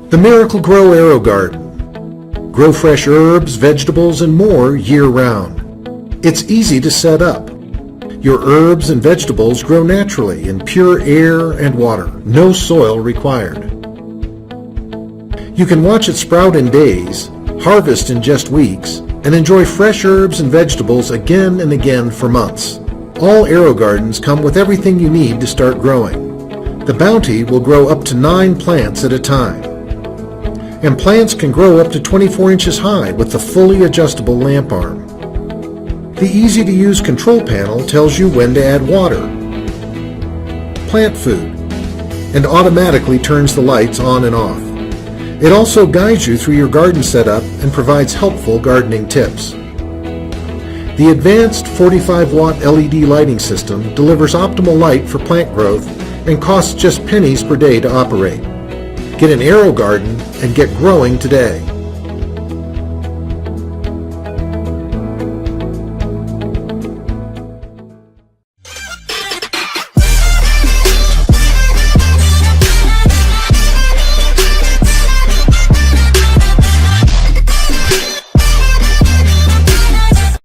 The Miracle Grow AeroGarden. Grow fresh herbs, vegetables, and more year-round. It's easy to set up. Your herbs and vegetables grow naturally in pure air and water, no soil required. You can watch it sprout in days, harvest in just weeks, and enjoy fresh herbs and vegetables again and again for months. All AeroGardens come with everything you need to start growing. The Bounty will grow up to 9 plants at a time. And plants can grow up to 24 inches high with the fully adjustable lamp arm. The easy-to-use control panel tells you when to add water, plant food, and automatically turns the lights on and off. It also guides you through your garden setup and provides helpful gardening tips. The advanced 45-watt LED lighting system delivers optimal light for plant growth and costs just pennies per day to operate. Get an AeroGarden and get growing today.